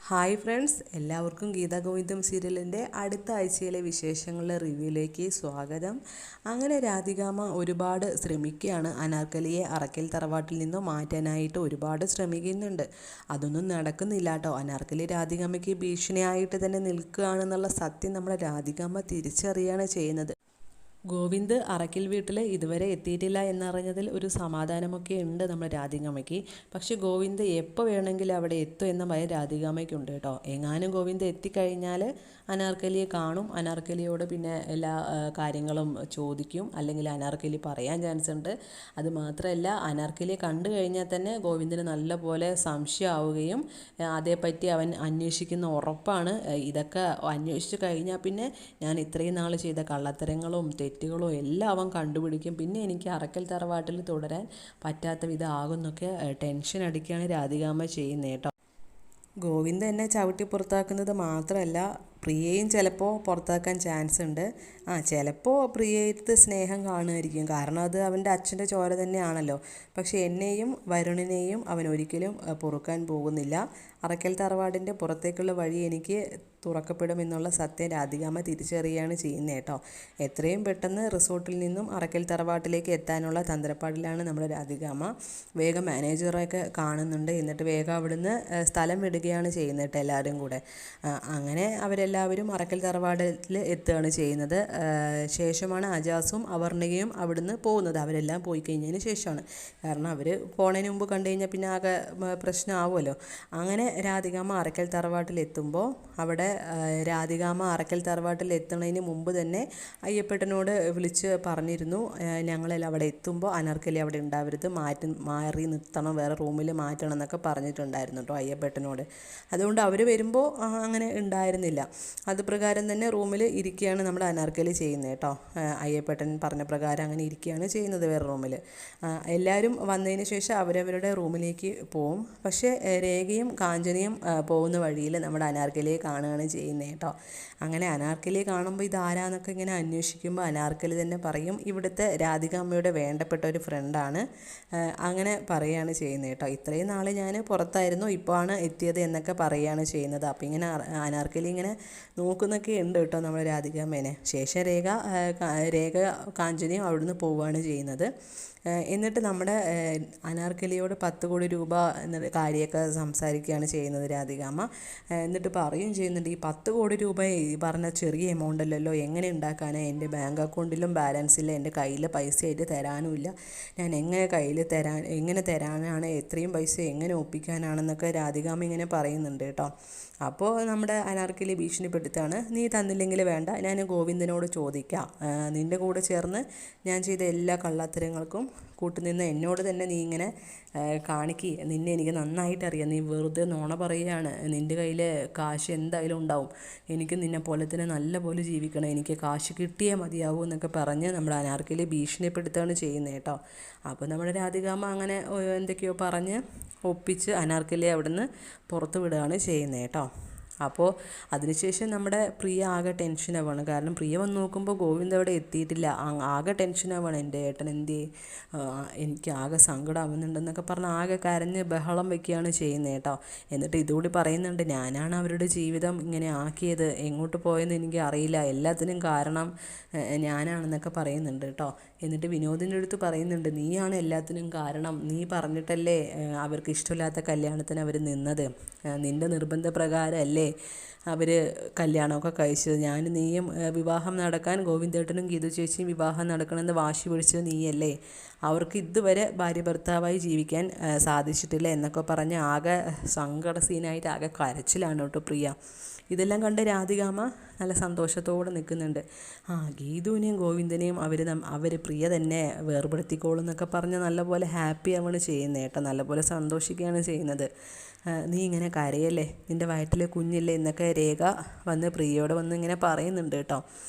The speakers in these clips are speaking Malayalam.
ഹായ് ഫ്രണ്ട്സ്, എല്ലാവർക്കും ഗീതാ ഗോവിന്ദം സീരിയലിൻ്റെ അടുത്ത ആഴ്ചയിലെ വിശേഷങ്ങളുടെ റിവ്യൂയിലേക്ക് സ്വാഗതം. അങ്ങനെ രാധികാമ്മ ഒരുപാട് ശ്രമിക്കുകയാണ്. അനാർക്കലിയെ അറക്കൽ തറവാട്ടിൽ നിന്നും മാറ്റാനായിട്ട് ഒരുപാട് ശ്രമിക്കുന്നുണ്ട്. അതൊന്നും നടക്കുന്നില്ല കേട്ടോ. അനാർക്കലി രാധികാമ്മയ്ക്ക് ഭീഷണിയായിട്ട് തന്നെ നിൽക്കുകയാണെന്നുള്ള സത്യം നമ്മളെ രാധികാമ്മ തിരിച്ചറിയാണ് ചെയ്യുന്നത്. ഗോവിന്ദ് അറക്കൽ വീട്ടിൽ ഇതുവരെ എത്തിയിട്ടില്ല എന്നറിഞ്ഞതിൽ ഒരു സമാധാനമൊക്കെ ഉണ്ട് നമ്മുടെ രാധികാമ്മയ്ക്ക്. പക്ഷെ ഗോവിന്ദ് എപ്പോൾ വേണമെങ്കിലും അവിടെ എത്തും എന്ന ഭയം രാധികാമ്മയ്ക്കുണ്ട് കേട്ടോ. എങ്ങാനും ഗോവിന്ദ് എത്തിക്കഴിഞ്ഞാൽ അനാർക്കലിയെ കാണും. അനാർക്കലിയോട് പിന്നെ എല്ലാ കാര്യങ്ങളും ചോദിക്കും, അല്ലെങ്കിൽ അനാർക്കലി പറയാൻ ചാൻസ് ഉണ്ട്. അതുമാത്രമല്ല, അനാർക്കലിയെ കണ്ടു കഴിഞ്ഞാൽ തന്നെ ഗോവിന്ദിന് നല്ലപോലെ സംശയമാവുകയും അതേപ്പറ്റി അവൻ അന്വേഷിക്കുന്ന ഉറപ്പാണ്. ഇതൊക്കെ അന്വേഷിച്ച് കഴിഞ്ഞാൽ പിന്നെ ഞാൻ ഇത്രയും നാൾ ചെയ്ത കള്ളത്തരങ്ങളും തെറ്റുകളോ എല്ലാം അവൻ കണ്ടുപിടിക്കും. പിന്നെ എനിക്ക് അറക്കൽ തറവാട്ടിൽ തുടരാൻ പറ്റാത്ത വിധം ആകുന്നൊക്കെ ടെൻഷൻ അടിക്കുകയാണ് രാധികാമ്മ ചെയ്യുന്നത് കേട്ടോ. ഗോവിന്ദ് എന്നെ ചവിട്ടി പുറത്താക്കുന്നത് മാത്രമല്ല, പ്രിയയും ചിലപ്പോൾ പുറത്താക്കാൻ ചാൻസ് ഉണ്ട്. ചിലപ്പോൾ പ്രിയത്ത് സ്നേഹം കാണുമായിരിക്കും, കാരണം അത് അവൻ്റെ അച്ഛൻ്റെ ചോര തന്നെയാണല്ലോ. പക്ഷേ എന്നെയും വരുണിനെയും അവൻ ഒരിക്കലും പൊറുക്കാൻ പോകുന്നില്ല. അറക്കൽ തറവാടിൻ്റെ പുറത്തേക്കുള്ള വഴി എനിക്ക് തുറക്കപ്പെടുമെന്നുള്ള സത്യം രാധികാമ്മ തിരിച്ചറിയുകയാണ് ചെയ്യുന്നത് കേട്ടോ. എത്രയും പെട്ടെന്ന് റിസോർട്ടിൽ നിന്നും അറക്കൽ തറവാട്ടിലേക്ക് എത്താനുള്ള തന്ത്രപ്പാടിലാണ് നമ്മുടെ രാധികാമ്മ. വേഗം മാനേജറൊക്കെ കാണുന്നുണ്ട്, എന്നിട്ട് വേഗം അവിടുന്ന് സ്ഥലം വിടുകയാണ് ചെയ്യുന്നത് കേട്ടോ എല്ലാവരും കൂടെ. അങ്ങനെ അവരെല്ലാവരും അറക്കൽ തറവാടിൽ എത്തുകയാണ് ചെയ്യുന്നത്. ശേഷമാണ് അജാസും അവർണികയും അവിടുന്ന് പോകുന്നത്. അവരെല്ലാം പോയി കഴിഞ്ഞതിന് ശേഷമാണ്, കാരണം അവർ പോണതിന് മുമ്പ് കണ്ടു കഴിഞ്ഞാൽ പിന്നെ ആകെ പ്രശ്നമാവുമല്ലോ. അങ്ങനെ രാധികാമ്മ അറക്കൽ തറവാട്ടിൽ എത്തുമ്പോൾ അവിടെ രാധികാമ്മ അറക്കൽ തറവാട്ടിൽ എത്തുന്നതിന് മുമ്പ് തന്നെ അയ്യപ്പേട്ടനോട് വിളിച്ച് പറഞ്ഞിരുന്നു, ഞങ്ങളെല്ലാം അവിടെ എത്തുമ്പോൾ അനാർക്കലി അവിടെ ഉണ്ടാവരുത്, മാറി നിർത്തണം, വേറെ റൂമിൽ മാറ്റണം എന്നൊക്കെ പറഞ്ഞിട്ടുണ്ടായിരുന്നു കേട്ടോ അയ്യപ്പേട്ടനോട്. അതുകൊണ്ട് അവർ വരുമ്പോൾ അങ്ങനെ ഉണ്ടായിരുന്നില്ല. അത് പ്രകാരം തന്നെ റൂമിൽ ഇരിക്കുകയാണ് നമ്മുടെ അനാർക്കലി ചെയ്യുന്നത് കേട്ടോ. അയ്യപ്പേട്ടൻ പറഞ്ഞ പ്രകാരം അങ്ങനെ ഇരിക്കുകയാണ് ചെയ്യുന്നത് വേറെ റൂമിൽ. എല്ലാവരും വന്നതിന് ശേഷം അവരവരുടെ റൂമിലേക്ക് പോവും. പക്ഷേ രേഖയും കാഞ്ചനയും പോകുന്ന വഴിയിൽ നമ്മുടെ അനാർക്കലിയെ കാണുകയാണ് ചെയ്യുന്നത് കേട്ടോ. അങ്ങനെ അനാർക്കലിയെ കാണുമ്പോൾ ഇതാരാന്നൊക്കെ ഇങ്ങനെ അന്വേഷിക്കുമ്പോൾ അനാർക്കലി തന്നെ പറയും, ഇവിടുത്തെ രാധികാമ്മയുടെ വേണ്ടപ്പെട്ട ഒരു ഫ്രണ്ടാണ്. അങ്ങനെ പറയുകയാണ് ചെയ്യുന്നത് കേട്ടോ. ഇത്രയും നാൾ ഞാൻ പുറത്തായിരുന്നു, ഇപ്പോൾ ആണ് എത്തിയത് എന്നൊക്കെ പറയുകയാണ് ചെയ്യുന്നത്. അപ്പോൾ ഇങ്ങനെ അനാർക്കലി ഇങ്ങനെ നോക്കുന്നൊക്കെ ഉണ്ട് കേട്ടോ നമ്മൾ രാധികാമ്മേനെ. ശേഷം രേഖ കാഞ്ചനയും അവിടുന്ന് പോവുകയാണ് ചെയ്യുന്നത്. എന്നിട്ട് നമ്മുടെ അനാർക്കലിയോട് 10 കോടി രൂപ എന്ന കാര്യമൊക്കെ സംസാരിക്കുകയാണ് ചെയ്യുന്നത് രാധികാമ്മ. എന്നിട്ട് പറയുകയും ചെയ്യുന്നുണ്ട്, ഈ 10 കോടി രൂപ ഈ പറഞ്ഞ ചെറിയ എമൗണ്ട് അല്ലല്ലോ, എങ്ങനെ ഉണ്ടാക്കാനാണ്? എൻ്റെ ബാങ്ക് അക്കൗണ്ടിലും ബാലൻസ് ഇല്ല, എൻ്റെ കയ്യിൽ പൈസ ആയിട്ട് തരാനുമില്ല, ഞാൻ എങ്ങനെ തരാനാണ്? എത്രയും പൈസ എങ്ങനെ ഒപ്പിക്കാനാണെന്നൊക്കെ രാധികാമ്മ ഇങ്ങനെ പറയുന്നുണ്ട് കേട്ടോ. അപ്പോൾ നമ്മുടെ അനാർക്കലി ഭീഷണിപ്പെടുത്താണ്, നീ തന്നില്ലെങ്കിൽ വേണ്ട, ഞാൻ ഗോവിന്ദനോട് ചോദിക്കാം, നിൻ്റെ കൂടെ ചേർന്ന് ഞാൻ ചെയ്ത എല്ലാ കള്ളത്തരങ്ങൾക്കും കൂട്ടുനിന്ന് എന്നോട് തന്നെ നീ ഇങ്ങനെ നിന്നെ എനിക്ക് നന്നായിട്ട് അറിയാം, നീ വെറുതെ നുണ പറയുകയാണ്, നിൻ്റെ കയ്യിൽ കാശ് എന്തായാലും ഉണ്ടാവും, എനിക്ക് നിന്നെ പോലെ തന്നെ നല്ല പോലെ ജീവിക്കണം, എനിക്ക് കാശ് കിട്ടിയേ മതിയാവൂ എന്നൊക്കെ പറഞ്ഞ് നമ്മുടെ അനാർക്കലി ഭീഷണിപ്പെടുത്തുകയാണ് ചെയ്യുന്നത് കേട്ടോ. അപ്പോൾ നമ്മുടെ രാധികാമ്മ അങ്ങനെ എന്തൊക്കെയോ പറഞ്ഞ് ഒപ്പിച്ച് അനാർക്കലിയെ അവിടുന്ന് പുറത്ത് വിടുകയാണ് ചെയ്യുന്നത് കേട്ടോ. അപ്പോൾ അതിനുശേഷം നമ്മുടെ പ്രിയ ആകെ ടെൻഷനാവാണ്, കാരണം പ്രിയ വന്ന് നോക്കുമ്പോൾ ഗോവിന്ദ് അവിടെ എത്തിയിട്ടില്ല. ആകെ ടെൻഷനാവാണ്, എൻ്റെ ഏട്ടൻ എന്ത്, എനിക്ക് ആകെ സങ്കടമാവുന്നുണ്ടെന്നൊക്കെ പറഞ്ഞ് ആകെ കരഞ്ഞ് ബഹളം വെക്കുകയാണ് ചെയ്യുന്നത് കേട്ടോ. എന്നിട്ട് ഇതുകൂടി പറയുന്നുണ്ട്, ഞാനാണ് അവരുടെ ജീവിതം ഇങ്ങനെ ആക്കിയത്, എങ്ങോട്ട് പോയെന്ന് എനിക്ക് അറിയില്ല, എല്ലാത്തിനും കാരണം ഞാനാണെന്നൊക്കെ പറയുന്നുണ്ട് കേട്ടോ. എന്നിട്ട് വിനോദിൻ്റെ അടുത്ത് പറയുന്നുണ്ട്, നീയാണ് എല്ലാത്തിനും കാരണം, നീ പറഞ്ഞിട്ടല്ലേ അവർക്ക് ഇഷ്ടമില്ലാത്ത കല്യാണത്തിന് അവർ നിന്നത്, നിൻ്റെ നിർബന്ധപ്രകാരമല്ലേ അവർ കല്യാണമൊക്കെ കഴിച്ചത്, നീയും വിവാഹം നടക്കാൻ ഗോവിന്ദേട്ടനും ഗീതു ചേച്ചിയും വിവാഹം നടക്കണമെന്ന് വാശി പിടിച്ചത് നീയല്ലേ, അവർക്ക് ഇതുവരെ ഭാര്യ ഭർത്താവായി ജീവിക്കാൻ സാധിച്ചിട്ടില്ല എന്നൊക്കെ പറഞ്ഞ് ആകെ സങ്കട സീനായിട്ട് ആകെ കരച്ചിലാണ് കേട്ടോ പ്രിയ. ഇതെല്ലാം കണ്ട് രാധികാമ്മ നല്ല സന്തോഷത്തോടെ നിൽക്കുന്നുണ്ട്. ഗീതുവിനെയും ഗോവിന്ദനെയും അവർ പ്രിയ തന്നെ വേർപെടുത്തിക്കോളും എന്നൊക്കെ പറഞ്ഞ് നല്ലപോലെ ഹാപ്പി ആവുകയാണ് ചെയ്യുന്നത് കേട്ടോ, നല്ലപോലെ സന്തോഷിക്കുകയാണ് ചെയ്യുന്നത്. നീ ഇങ്ങനെ കരയല്ലേ, നിൻ്റെ വയറ്റിലെ കുഞ്ഞില്ലേ എന്നൊക്കെ രേഖ വന്ന് പ്രിയയോട് വന്ന് ഇങ്ങനെ പറയുന്നുണ്ട് കേട്ടോ.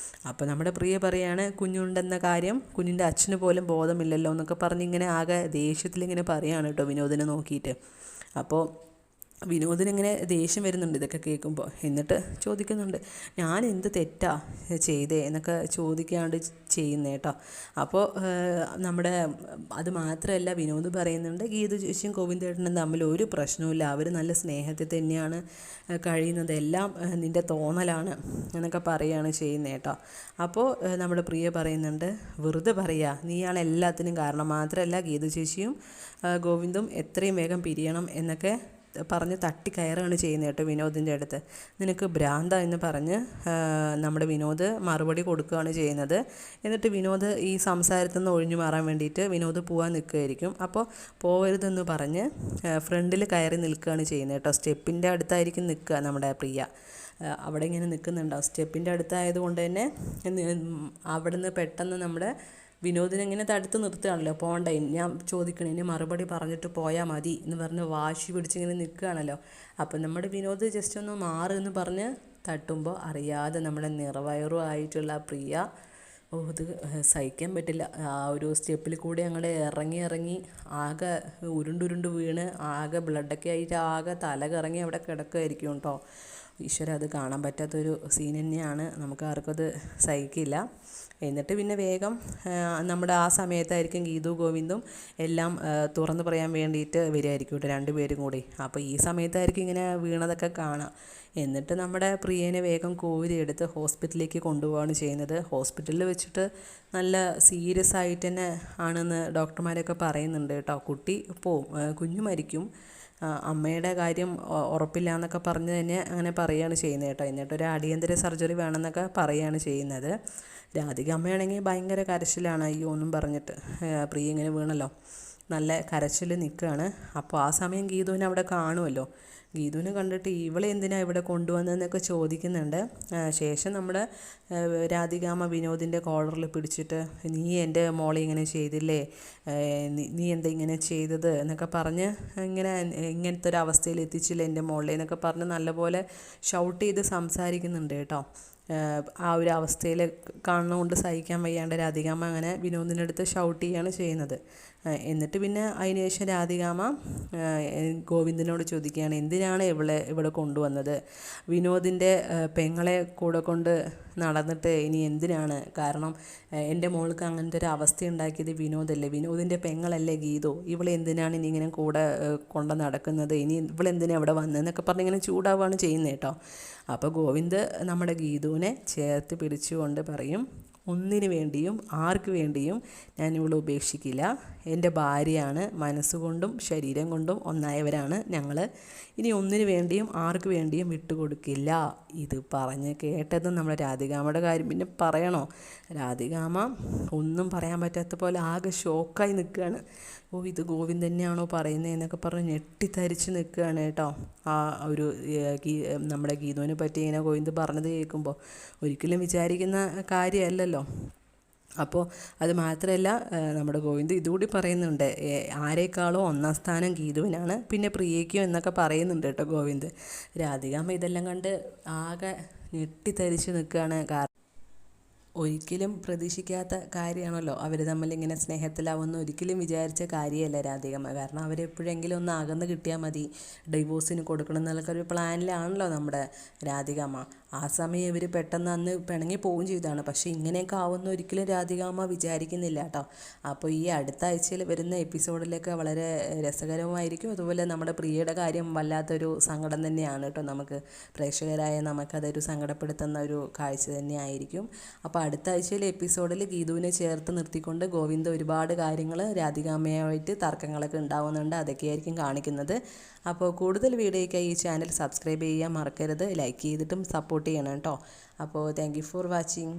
അപ്പോൾ നമ്മുടെ പ്രിയ പറയാണ്, കുഞ്ഞുണ്ടെന്ന കാര്യം കുഞ്ഞിൻ്റെ അച്ഛന് പോലും ബോധമില്ലല്ലോ എന്നൊക്കെ പറഞ്ഞ് ഇങ്ങനെ ആകെ ദേഷ്യത്തിലിങ്ങനെ പറയുകയാണ് കേട്ടോ വിനോദിനെ നോക്കിയിട്ട്. അപ്പോൾ വിനോദിനിങ്ങനെ ദേഷ്യം വരുന്നുണ്ട് ഇതൊക്കെ കേൾക്കുമ്പോൾ. എന്നിട്ട് ചോദിക്കുന്നുണ്ട്, ഞാൻ എന്ത് തെറ്റാ ചെയ്തേ എന്നൊക്കെ ചോദിക്കാണ്ട് ചെയ്യുന്നേ കേട്ടോ. അപ്പോൾ നമ്മുടെ അത് മാത്രമല്ല, വിനോദ് പറയുന്നുണ്ട് ഗീതു ചേച്ചിയും ഗോവിന്ദേട്ടനും തമ്മിൽ ഒരു പ്രശ്നവുമില്ല, അവർ നല്ല സ്നേഹത്തിൽ തന്നെയാണ് കഴിയുന്നത്, എല്ലാം നിൻ്റെ തോന്നലാണ് എന്നൊക്കെ പറയുകയാണ് ചെയ്യുന്നത് കേട്ടോ. അപ്പോൾ നമ്മുടെ പ്രിയ പറയുന്നുണ്ട്, വെറുതെ പറയുക, നീയാണ് എല്ലാത്തിനും കാരണം, മാത്രമല്ല ഗീതു ചേച്ചിയും ഗോവിന്ദും എത്രയും വേഗം പിരിയണം എന്നൊക്കെ പറഞ്ഞ് തട്ടിക്കയറുകയാണ് ചെയ്യുന്നത് കേട്ടോ വിനോദിൻ്റെ അടുത്ത്. നിനക്ക് ഭ്രാന്ത എന്ന് പറഞ്ഞ് നമ്മുടെ വിനോദ് മറുപടി കൊടുക്കുകയാണ് ചെയ്യുന്നത്. എന്നിട്ട് വിനോദ് ഈ സംസാരത്തിൽ നിന്ന് ഒഴിഞ്ഞു മാറാൻ വേണ്ടിയിട്ട് വിനോദ് പോകാൻ നിൽക്കുകയായിരിക്കും. അപ്പോൾ പോകരുതെന്ന് പറഞ്ഞ് ഫ്രണ്ടിൽ കയറി നിൽക്കുകയാണ് ചെയ്യുന്നത് കേട്ടോ. സ്റ്റെപ്പിൻ്റെ അടുത്തായിരിക്കും നിൽക്കുക നമ്മുടെ പ്രിയ. അവിടെ ഇങ്ങനെ നിൽക്കുന്നുണ്ടാവും. സ്റ്റെപ്പിൻ്റെ അടുത്തായതുകൊണ്ട് തന്നെ അവിടുന്ന് പെട്ടെന്ന് നമ്മുടെ വിനോദിനെ ഇങ്ങനെ തടുത്ത് നിർത്തുകയാണല്ലോ, പോകണ്ട, ഞാൻ ചോദിക്കണേ, ഇനി മറുപടി പറഞ്ഞിട്ട് പോയാൽ മതി എന്ന് പറഞ്ഞ് വാശി പിടിച്ചിങ്ങനെ നിൽക്കുകയാണല്ലോ. അപ്പം നമ്മുടെ വിനോദ് ജസ്റ്റ് ഒന്ന് മാറുമെന്ന് പറഞ്ഞ് തട്ടുമ്പോൾ അറിയാതെ നമ്മുടെ നിറവയറും ആയിട്ടുള്ള പ്രിയ, ഇത് സഹിക്കാൻ പറ്റില്ല, ആ ഒരു സ്റ്റെപ്പിൽ കൂടി അങ്ങോട്ട് ഇറങ്ങി ആകെ ഉരുണ്ടുരുണ്ട് വീണ് ആകെ ബ്ലഡൊക്കെ ആയിട്ട് ആകെ തല കറങ്ങി അവിടെ കിടക്കുമായിരിക്കും കേട്ടോ. ഈശ്വര, അത് കാണാൻ പറ്റാത്തൊരു സീൻ തന്നെയാണ്, നമുക്ക് ആർക്കും അത് സഹിക്കില്ല. എന്നിട്ട് പിന്നെ വേഗം നമ്മുടെ ആ സമയത്തായിരിക്കും ഗീതു ഗോവിന്ദും എല്ലാം തുറന്നു പറയാൻ വേണ്ടിയിട്ട് വരികയായിരിക്കും കേട്ടോ, രണ്ടുപേരും കൂടി. അപ്പോൾ ഈ സമയത്തായിരിക്കും ഇങ്ങനെ വീണതൊക്കെ കാണാം. എന്നിട്ട് നമ്മുടെ പ്രിയനെ വേഗം കോരിയെടുത്ത് ഹോസ്പിറ്റലിലേക്ക് കൊണ്ടുപോവുകയാണ് ചെയ്യുന്നത്. ഹോസ്പിറ്റലിൽ വെച്ചിട്ട് നല്ല സീരിയസ് ആയിട്ട് തന്നെ ആണെന്ന് ഡോക്ടർമാരൊക്കെ പറയുന്നുണ്ട് കേട്ടോ. കുട്ടി പോവും, കുഞ്ഞു മരിക്കും, അമ്മയുടെ കാര്യം ഉറപ്പില്ല എന്നൊക്കെ പറഞ്ഞ് തന്നെ അങ്ങനെ പറയുകയാണ് ചെയ്യുന്നത് കേട്ടോ. എന്നിട്ടൊരു അടിയന്തര സർജറി വേണമെന്നൊക്കെ പറയുകയാണ് ചെയ്യുന്നത്. രാധിക അമ്മയാണെങ്കിൽ ഭയങ്കര കരച്ചിലാണ്, അയ്യോ ഒന്നും പറഞ്ഞിട്ട്, പ്രിയ ഇങ്ങനെ വീണല്ലോ, നല്ല കരച്ചിൽ നിൽക്കുകയാണ്. അപ്പോൾ ആ സമയം ഗീതുവിനെ അവിടെ കാണുമല്ലോ. ഗീതുവിനെ കണ്ടിട്ട് ഇവളെ എന്തിനാണ് ഇവിടെ കൊണ്ടുവന്നതെന്നൊക്കെ ചോദിക്കുന്നുണ്ട്. ശേഷം നമ്മുടെ രാധികാമ്മ വിനോദിൻ്റെ കോളറിൽ പിടിച്ചിട്ട്, നീ എൻ്റെ മോളെ ഇങ്ങനെ ചെയ്തില്ലേ, നീ എന്താ ഇങ്ങനെ ചെയ്തത് എന്നൊക്കെ പറഞ്ഞ് ഇങ്ങനത്തെ ഒരു അവസ്ഥയിൽ എത്തിച്ചില്ല എൻ്റെ മോളെ എന്നൊക്കെ പറഞ്ഞ് നല്ലപോലെ ഷൗട്ട് ചെയ്ത് സംസാരിക്കുന്നുണ്ട് കേട്ടോ. ആ ഒരു അവസ്ഥയിൽ കാണുന്നതുകൊണ്ട് സഹിക്കാൻ വയ്യാണ്ട് രാധികാമ്മ അങ്ങനെ വിനോദിൻ്റെ അടുത്ത് ഷൗട്ട് ചെയ്യുകയാണ് ചെയ്യുന്നത്. എന്നിട്ട് പിന്നെ അതിന് ശേഷം രാധികാമ്മ ഗോവിന്ദനോട് ചോദിക്കുകയാണ്, എന്തിനാണ് ഇവിടെ കൊണ്ടുവന്നത്, വിനോദിൻ്റെ പെങ്ങളെ കൂടെ കൊണ്ട് നടന്നിട്ട് ഇനി എന്തിനാണ്, കാരണം എൻ്റെ മോൾക്ക് അങ്ങനത്തെ ഒരു അവസ്ഥ ഉണ്ടാക്കിയത് വിനോദല്ലേ, വിനോദിൻ്റെ പെങ്ങളല്ലേ ഗീതു, ഇവളെ എന്തിനാണ് ഇനി ഇങ്ങനെ കൂടെ കൊണ്ട് നടക്കുന്നത്, ഇനി ഇവളെന്തിനാണ് ഇവിടെ വന്നതെന്നൊക്കെ പറഞ്ഞ് ഇങ്ങനെ ചൂടാവുകയാണ് ചെയ്യുന്നത് കേട്ടോ. അപ്പോൾ ഗോവിന്ദ് നമ്മുടെ ഗീതുവിനെ ചേർത്ത് പിടിച്ചുകൊണ്ട് പറയും, ഒന്നിനു വേണ്ടിയും ആർക്ക് വേണ്ടിയും ഞാൻ ഇവളെ ഉപേക്ഷിക്കില്ല, എൻ്റെ ഭാര്യയാണ്, മനസ്സുകൊണ്ടും ശരീരം കൊണ്ടും ഒന്നായവരാണ് ഞങ്ങൾ, ഇനി ഒന്നിനു വേണ്ടിയും ആർക്ക് വേണ്ടിയും വിട്ടുകൊടുക്കില്ല. ഇത് പറഞ്ഞ് കേട്ടതും നമ്മുടെ രാധികാമ്മയുടെ കാര്യം പിന്നെ പറയണോ, രാധികാമ്മ ഒന്നും പറയാൻ പറ്റാത്ത പോലെ ആകെ ഷോക്കായി നിൽക്കുകയാണ്. ഇത് ഗോവിന്ദ് തന്നെയാണോ പറയുന്നത് എന്നൊക്കെ പറഞ്ഞ് ഞെട്ടിത്തരിച്ച് നിൽക്കുകയാണ് കേട്ടോ. ആ ഒരു നമ്മുടെ ഗീതുവിനെ പറ്റി ഇങ്ങനെ ഗോവിന്ദ് പറഞ്ഞത് കേൾക്കുമ്പോൾ ഒരിക്കലും വിചാരിക്കുന്ന കാര്യമല്ലല്ലോ. അപ്പോൾ അത് മാത്രമല്ല, നമ്മുടെ ഗോവിന്ദ് ഇതുകൂടി പറയുന്നുണ്ട്, ആരേക്കാളും ഒന്നാം സ്ഥാനം ഗീതുവിനാണ്, പിന്നെ പ്രിയയ്ക്കും എന്നൊക്കെ പറയുന്നുണ്ട് കേട്ടോ ഗോവിന്ദ്. രാധികാമ്മ ഇതെല്ലാം കണ്ട് ആകെ ഞെട്ടിത്തരിച്ച് നിൽക്കുകയാണ്. ഒരിക്കലും പ്രതീക്ഷിക്കാത്ത കാര്യമാണല്ലോ അവർ തമ്മിൽ ഇങ്ങനെ സ്നേഹത്തിലാവുന്ന, ഒരിക്കലും വിചാരിച്ച കാര്യമല്ല രാധികമ്മ. കാരണം അവരെപ്പോഴെങ്കിലും ഒന്ന് അകന്ന് കിട്ടിയാൽ മതി, ഡൈവോഴ്സിന് കൊടുക്കണം എന്നുള്ള ഒരു പ്ലാനിലാണല്ലോ നമ്മുടെ രാധികമ്മ. ആ സമയം ഇവർ പെട്ടെന്ന് അന്ന് പിണങ്ങി പോവുകയും ചെയ്തതാണ്. പക്ഷേ ഇങ്ങനെയൊക്കെ ആവുന്ന ഒരിക്കലും രാധികാമ്മ വിചാരിക്കുന്നില്ല കേട്ടോ. അപ്പോൾ ഈ അടുത്ത ആഴ്ചയിൽ വരുന്ന എപ്പിസോഡിലൊക്കെ വളരെ രസകരമായിരിക്കും. അതുപോലെ നമ്മുടെ പ്രിയയുടെ കാര്യം വല്ലാത്തൊരു സങ്കടം തന്നെയാണ് കേട്ടോ. നമുക്ക് പ്രേക്ഷകരായ നമുക്കതൊരു സങ്കടപ്പെടുത്തുന്ന ഒരു കാഴ്ച തന്നെയായിരിക്കും. അപ്പോൾ അടുത്ത ആഴ്ചയിലെ എപ്പിസോഡിൽ ഗീതുവിനെ ചേർത്ത് നിർത്തിക്കൊണ്ട് ഗോവിന്ദ് ഒരുപാട് കാര്യങ്ങൾ രാധികാമ്മയായിട്ട് തർക്കങ്ങളൊക്കെ ഉണ്ടാവുന്നുണ്ട്, അതൊക്കെയായിരിക്കും കാണിക്കുന്നത്. അപ്പോൾ കൂടുതൽ വീഡിയോയ്ക്കായി ഈ ചാനൽ സബ്സ്ക്രൈബ് ചെയ്യാൻ മറക്കരുത്, ലൈക്ക് ചെയ്തിട്ടും സപ്പോർട്ട് ചെയ്യണം കേട്ടോ. അപ്പോൾ താങ്ക് യു ഫോർ വാച്ചിങ്.